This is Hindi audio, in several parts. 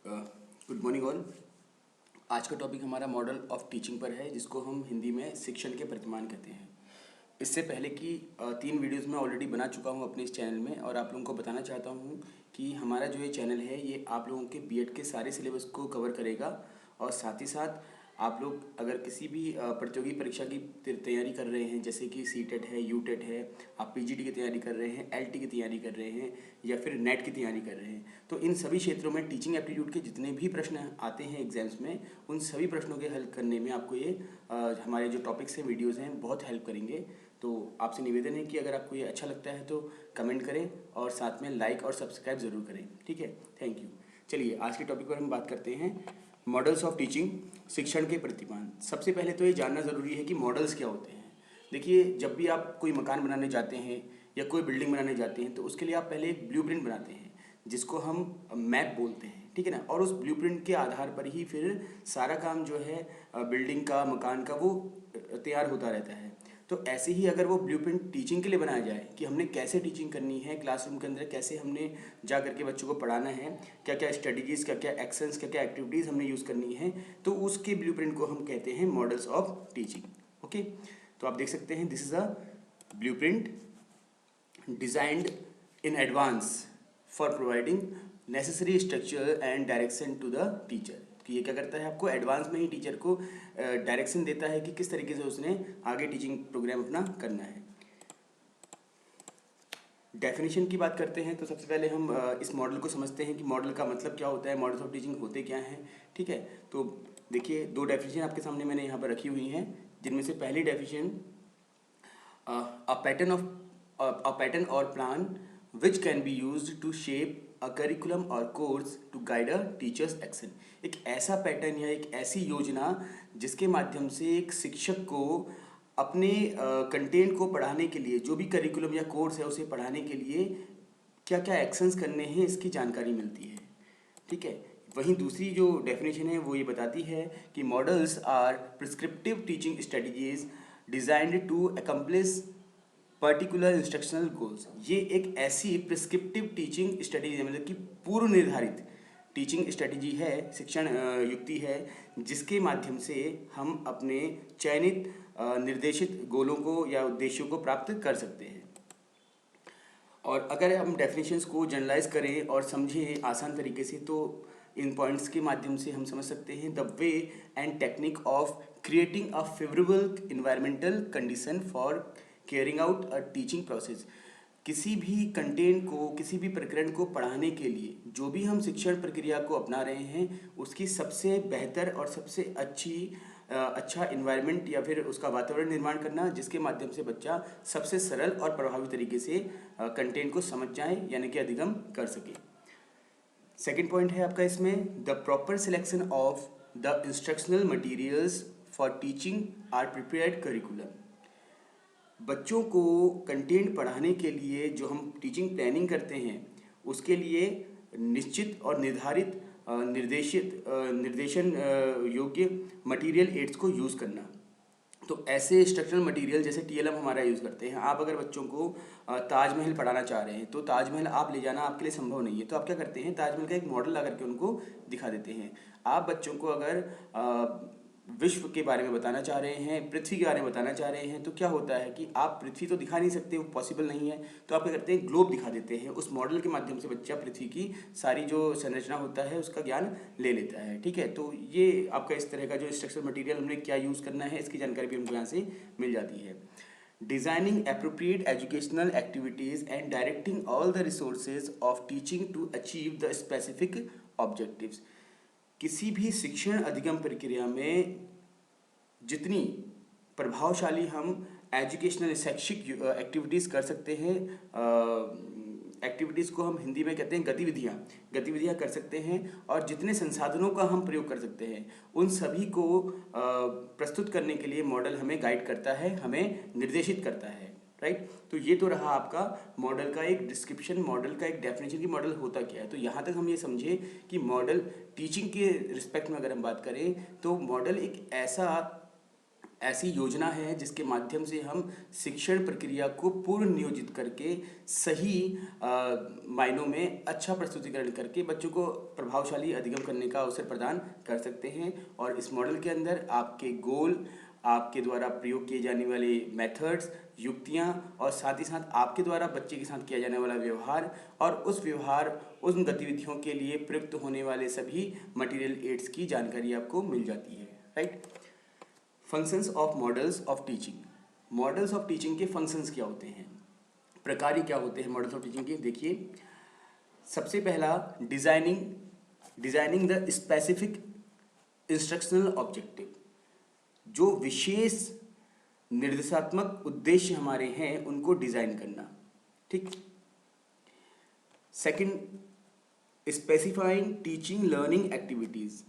Good morning all. आज का टॉपिक हमारा मॉडल ऑफ टीचिंग पर है, जिसको हम हिंदी में शिक्षण के प्रतिमान कहते हैं। इससे पहले की 3 वीडियोस मैं ऑलरेडी बना चुका हूँ अपने इस चैनल में, और आप लोगों को बताना चाहता हूँ कि हमारा जो ये चैनल है ये आप लोगों के बीएड के सारे सिलेबस को कवर करेगा। और साथ ही साथ आप लोग अगर किसी भी प्रतियोगी परीक्षा की तैयारी कर रहे हैं, जैसे कि सीटेट है, यूटेट है, आप पीजीटी की तैयारी कर रहे हैं, एलटी की तैयारी कर रहे हैं, या फिर नेट की तैयारी कर रहे हैं, तो इन सभी क्षेत्रों में टीचिंग एप्टीट्यूड के जितने भी प्रश्न आते हैं एग्जाम्स में, उन सभी प्रश्नों के हल करने में आपको ये हमारे जो टॉपिक्स हैं, वीडियोज़ हैं, बहुत हेल्प करेंगे। तो आपसे निवेदन है कि अगर आपको ये अच्छा लगता है तो कमेंट करें और साथ में लाइक और सब्सक्राइब ज़रूर करें। ठीक है, थैंक यू। चलिए आज के टॉपिक पर हम बात करते हैं, मॉडल्स ऑफ टीचिंग, शिक्षण के प्रतिमान। सबसे पहले तो ये जानना ज़रूरी है कि मॉडल्स क्या होते हैं। देखिए, जब भी आप कोई मकान बनाने जाते हैं या कोई बिल्डिंग बनाने जाते हैं तो उसके लिए आप पहले एक ब्लूप्रिंट बनाते हैं, जिसको हम मैप बोलते हैं, ठीक है ना। और उस ब्लूप्रिंट के आधार पर ही फिर सारा काम जो है बिल्डिंग का, मकान का, वो तैयार होता रहता है। तो ऐसे ही अगर वो ब्लूप्रिंट टीचिंग के लिए बनाया जाए कि हमने कैसे टीचिंग करनी है, क्लासरूम के अंदर कैसे हमने जा करके बच्चों को पढ़ाना है, क्या क्या स्ट्रेटजीज, क्या क्या एक्शंस, क्या क्या एक्टिविटीज़ हमने यूज़ करनी है, तो उसके ब्लूप्रिंट को हम कहते हैं मॉडल्स ऑफ टीचिंग। ओके, तो आप देख सकते हैं, this is a blueprint designed in advance for providing necessary structure and direction to the teacher. कि ये क्या करता है, आपको एडवांस में ही टीचर को डायरेक्शन देता है कि किस तरीके से उसने आगे टीचिंग प्रोग्राम अपना करना है। डेफिनेशन की बात करते हैं तो सबसे पहले हम इस मॉडल को समझते हैं कि मॉडल का मतलब क्या होता है, मॉडल्स ऑफ टीचिंग होते क्या हैं। ठीक है, तो देखिए 2 डेफिनेशन आपके सामने मैंने यहाँ पर रखी हुई हैं, जिनमें से पहली definition a pattern or plan which can be used to shape a curriculum or course to guide a teacher's action। एक ऐसा पैटर्न या एक ऐसी योजना जिसके माध्यम से एक शिक्षक को अपने कंटेंट को पढ़ाने के लिए, जो भी करिकुलम या कोर्स है उसे पढ़ाने के लिए क्या क्या एक्शंस करने हैं, इसकी जानकारी मिलती है। ठीक है, वहीं दूसरी जो डेफिनेशन है वो ये बताती है कि models are prescriptive teaching strategies designed to accomplish particular instructional goals. ये एक ऐसी प्रिस्क्रिप्टिव टीचिंग स्ट्रेटजी है, मतलब कि पूर्व निर्धारित टीचिंग स्ट्रेटजी है, शिक्षण युक्ति है, जिसके माध्यम से हम अपने चयनित निर्देशित गोलों को या उद्देश्यों को प्राप्त कर सकते हैं। और अगर हम डेफिनेशंस को जनरलाइज करें और समझें आसान तरीके से, तो इन पॉइंट्स के माध्यम से हम समझ सकते हैं the way and technique of creating a favourable environmental condition for carrying out a teaching process. किसी भी कंटेंट को, किसी भी प्रकरण को पढ़ाने के लिए जो भी हम शिक्षण प्रक्रिया को अपना रहे हैं, उसकी सबसे बेहतर और सबसे अच्छा इन्वायरमेंट या फिर उसका वातावरण निर्माण करना, जिसके माध्यम से बच्चा सबसे सरल और प्रभावी तरीके से कंटेंट को समझ जाए, यानी कि अधिगम कर सके। सेकेंड पॉइंट है आपका इसमें, the proper selection of the instructional materials for teaching are prepared curriculum. बच्चों को कंटेंट पढ़ाने के लिए जो हम टीचिंग प्लानिंग करते हैं, उसके लिए निश्चित और निर्धारित निर्देशन योग्य मटेरियल एड्स को यूज़ करना। तो ऐसे स्ट्रक्चरल मटेरियल जैसे टीएलएम हमारा यूज़ करते हैं। आप अगर बच्चों को ताजमहल पढ़ाना चाह रहे हैं तो ताजमहल आप ले जाना आपके लिए संभव नहीं है, तो आप क्या करते हैं, ताजमहल का एक मॉडल ला करके उनको दिखा देते हैं। आप बच्चों को अगर विश्व के बारे में बताना चाह रहे हैं, पृथ्वी के बारे में बताना चाह रहे हैं, तो क्या होता है कि आप पृथ्वी तो दिखा नहीं सकते, वो पॉसिबल नहीं है, तो आप क्या करते हैं, ग्लोब दिखा देते हैं। उस मॉडल के माध्यम से बच्चा पृथ्वी की सारी जो संरचना होता है उसका ज्ञान ले लेता है। ठीक है, तो ये आपका इस तरह का जो स्ट्रक्चर मटेरियल हमने क्या यूज़ करना है, इसकी जानकारी भी हमको यहाँ से मिल जाती है। Designing appropriate educational activities and directing all the resources of teaching to achieve the specific objectives. किसी भी शिक्षण अधिगम प्रक्रिया में जितनी प्रभावशाली हम एजुकेशनल शैक्षिक एक्टिविटीज़ कर सकते हैं, एक्टिविटीज़ को हम हिंदी में कहते हैं गतिविधियाँ कर सकते हैं, और जितने संसाधनों का हम प्रयोग कर सकते हैं, उन सभी को प्रस्तुत करने के लिए मॉडल हमें गाइड करता है, हमें निर्देशित करता है। राइट, तो ये तो रहा आपका मॉडल का एक डिस्क्रिप्शन, मॉडल का एक डेफिनेशन कि मॉडल होता क्या है। तो यहाँ तक हम ये समझे कि मॉडल टीचिंग के रिस्पेक्ट में अगर हम बात करें तो मॉडल एक ऐसा ऐसी योजना है जिसके माध्यम से हम शिक्षण प्रक्रिया को पूर्ण नियोजित करके सही मायनों में अच्छा प्रस्तुतिकरण करके बच्चों को प्रभावशाली अधिगम करने का अवसर प्रदान कर सकते हैं। और इस मॉडल के अंदर आपके गोल, आपके द्वारा प्रयोग किए जाने वाले मेथड्स, युक्तियाँ और साथ ही साथ आपके द्वारा बच्चे के साथ किया जाने वाला व्यवहार और उस व्यवहार, उन गतिविधियों के लिए प्रयुक्त होने वाले सभी मटेरियल एड्स की जानकारी आपको मिल जाती है, right. Functions of models of teaching. Models of teaching के फंक्शंस क्या होते हैं, प्रकार क्या होते हैं मॉडल्स ऑफ टीचिंग के? देखिए, सबसे पहला designing the specific instructional objective. जो विशेष निर्देशात्मक उद्देश्य हमारे हैं उनको डिजाइन करना, ठीक। Second, specifying teaching learning activities.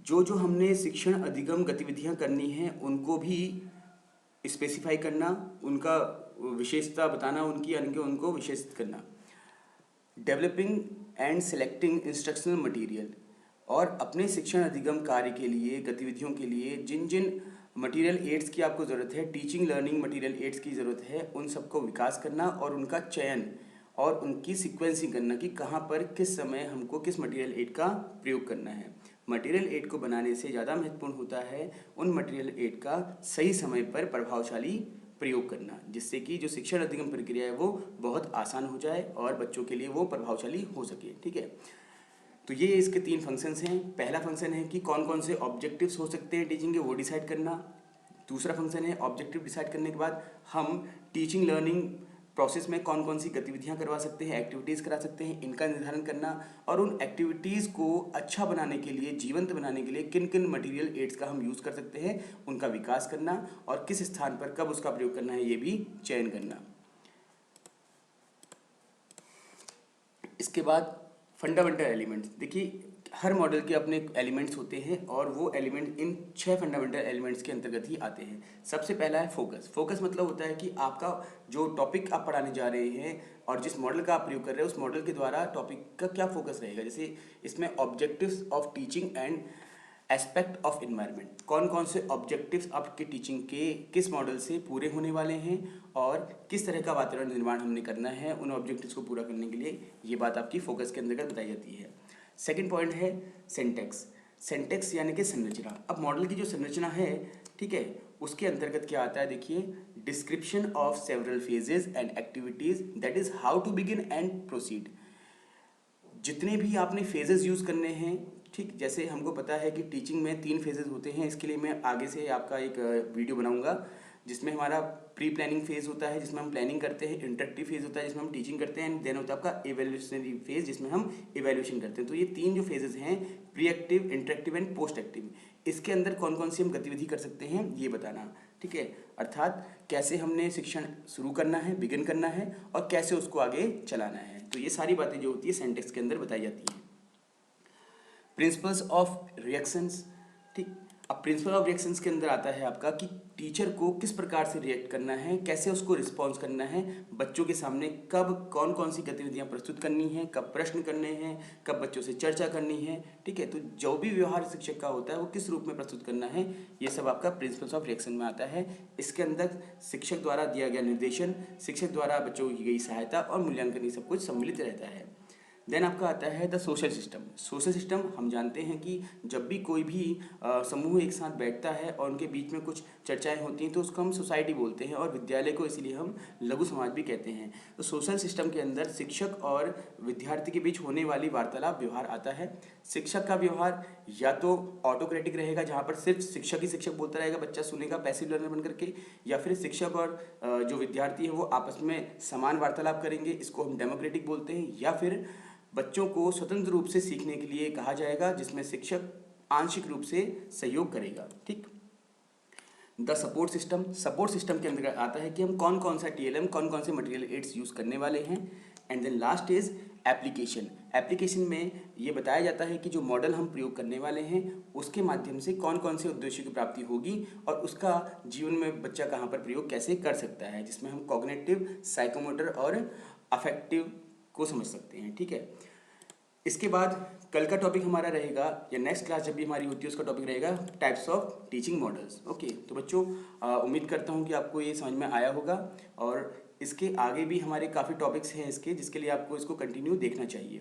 जो हमने शिक्षण अधिगम गतिविधियां करनी हैं उनको भी स्पेसिफाई करना, उनका विशेषता बताना, उनको विशेषित करना। Developing and selecting instructional material. और अपने शिक्षण अधिगम कार्य के लिए, गतिविधियों के लिए जिन जिन मटेरियल एड्स की आपको ज़रूरत है, टीचिंग लर्निंग मटेरियल एड्स की ज़रूरत है, उन सबको विकास करना और उनका चयन और उनकी सीक्वेंसिंग करना कि कहाँ पर किस समय हमको किस मटेरियल एड का प्रयोग करना है। मटेरियल एड को बनाने से ज़्यादा महत्वपूर्ण होता है उन मटेरियल एड का सही समय पर प्रभावशाली प्रयोग करना, जिससे कि जो शिक्षण अधिगम प्रक्रिया है वो बहुत आसान हो जाए और बच्चों के लिए वो प्रभावशाली हो सके, ठीक है। तो ये इसके 3 फंक्शंस हैं। पहला फंक्शन है कि कौन कौन से ऑब्जेक्टिव्स हो सकते हैं टीचिंग के, वो डिसाइड करना। दूसरा फंक्शन है ऑब्जेक्टिव डिसाइड करने के बाद हम टीचिंग लर्निंग प्रोसेस में कौन कौन सी गतिविधियां करवा सकते हैं, एक्टिविटीज़ करा सकते हैं, इनका निर्धारण करना। और उन एक्टिविटीज़ को अच्छा बनाने के लिए, जीवंत बनाने के लिए किन किन मटेरियल एड्स का हम यूज़ कर सकते हैं, उनका विकास करना और किस स्थान पर कब उसका प्रयोग करना है ये भी चयन करना। इसके बाद फंडामेंटल एलिमेंट्स। देखिए, हर मॉडल के अपने एलिमेंट्स होते हैं और वो एलिमेंट इन 6 फंडामेंटल एलिमेंट्स के अंतर्गत ही आते हैं। सबसे पहला है फोकस। फोकस मतलब होता है कि आपका जो टॉपिक आप पढ़ाने जा रहे हैं और जिस मॉडल का आप प्रयोग कर रहे हैं उस मॉडल के द्वारा टॉपिक का क्या फोकस रहेगा। जैसे इसमें objectives of teaching and aspect of environment, कौन कौन से ऑब्जेक्टिव्स आपके टीचिंग के किस मॉडल से पूरे होने वाले हैं और किस तरह का वातावरण निर्माण हमने करना है उन ऑब्जेक्टिव्स को पूरा करने के लिए, ये बात आपकी फोकस के अंतर्गत बताई जाती है। सेकंड पॉइंट है सिंटैक्स। सिंटैक्स यानी कि संरचना। अब मॉडल की जो संरचना है, ठीक है, उसके अंतर्गत क्या आता है, देखिए, description of several phases and activities, that is how to begin and proceed. जितने भी आपने फेजेस यूज़ करने हैं, ठीक, जैसे हमको पता है कि टीचिंग में 3 फेजेस होते हैं। इसके लिए मैं आगे से आपका एक वीडियो बनाऊंगा जिसमें हमारा प्री प्लानिंग फेज होता है जिसमें हम प्लानिंग करते हैं, इंटरेक्टिव फेज होता है जिसमें हम टीचिंग करते हैं, एंड देन होता है आपका इवेल्यूशनरी फेज जिसमें हम इवेल्यूशन करते हैं। तो ये 3 जो फेजेस हैं, pre active, interactive and post active, इसके अंदर कौन कौन सी हम गतिविधि कर सकते हैं ये बताना, ठीक है। अर्थात कैसे हमने शिक्षण शुरू करना है, बिगिन करना है और कैसे उसको आगे चलाना है। तो ये सारी बातें जो होती है सिंटैक्स के अंदर बताई जाती हैं। प्रिंसिपल्स ऑफ रिएक्शंस, ठीक। अब प्रिंसिपल ऑफ रिएक्शंस के अंदर आता है आपका कि टीचर को किस प्रकार से रिएक्ट करना है, कैसे उसको रिस्पॉन्स करना है, बच्चों के सामने कब कौन कौन सी गतिविधियां प्रस्तुत करनी है, कब प्रश्न करने हैं, कब बच्चों से चर्चा करनी है, ठीक है। तो जो भी व्यवहार शिक्षक का होता है वो किस रूप में प्रस्तुत करना है, ये सब आपका प्रिंसिपल्स ऑफ रिएक्शन में आता है। इसके अंदर शिक्षक द्वारा दिया गया निर्देशन, शिक्षक द्वारा बच्चों को की गई सहायता और मूल्यांकन, ये सब कुछ सम्मिलित रहता है। देन आपका आता है the social system. Social system हम जानते हैं कि जब भी कोई भी समूह एक साथ बैठता है और उनके बीच में कुछ चर्चाएं होती हैं तो उसको हम सोसाइटी बोलते हैं और विद्यालय को इसीलिए हम लघु समाज भी कहते हैं। तो सोशल सिस्टम के अंदर शिक्षक और विद्यार्थी के बीच होने वाली वार्तालाप व्यवहार आता है। शिक्षक का व्यवहार या तो ऑटोक्रेटिक रहेगा जहाँ पर सिर्फ शिक्षक ही शिक्षक बोलता रहेगा, बच्चा सुनेगा पैसिव लर्नर बन करके, या फिर शिक्षक और जो विद्यार्थी है वो आपस में समान वार्तालाप करेंगे, इसको हम डेमोक्रेटिक बोलते हैं। या फिर बच्चों को स्वतंत्र रूप से सीखने के लिए कहा जाएगा जिसमें शिक्षक आंशिक रूप से सहयोग करेगा, ठीक। The support system. Support system के अंदर आता है कि हम कौन कौन सा टीएलएम, कौन कौन से मटेरियल एड्स यूज़ करने वाले हैं। And then last is application. Application में ये बताया जाता है कि जो मॉडल हम प्रयोग करने वाले हैं उसके माध्यम से कौन कौन से उद्देश्यों की प्राप्ति होगी और उसका जीवन में बच्चा कहाँ पर प्रयोग कैसे कर सकता है, जिसमें हम कॉग्निटिव, साइकोमोटर और अफेक्टिव को समझ सकते हैं, ठीक है। इसके बाद कल का टॉपिक हमारा रहेगा, या नेक्स्ट क्लास जब भी हमारी होती है उसका टॉपिक रहेगा types of teaching models. Okay, तो बच्चों उम्मीद करता हूँ कि आपको ये समझ में आया होगा, और इसके आगे भी हमारे काफ़ी टॉपिक्स हैं इसके, जिसके लिए आपको इसको कंटिन्यू देखना चाहिए।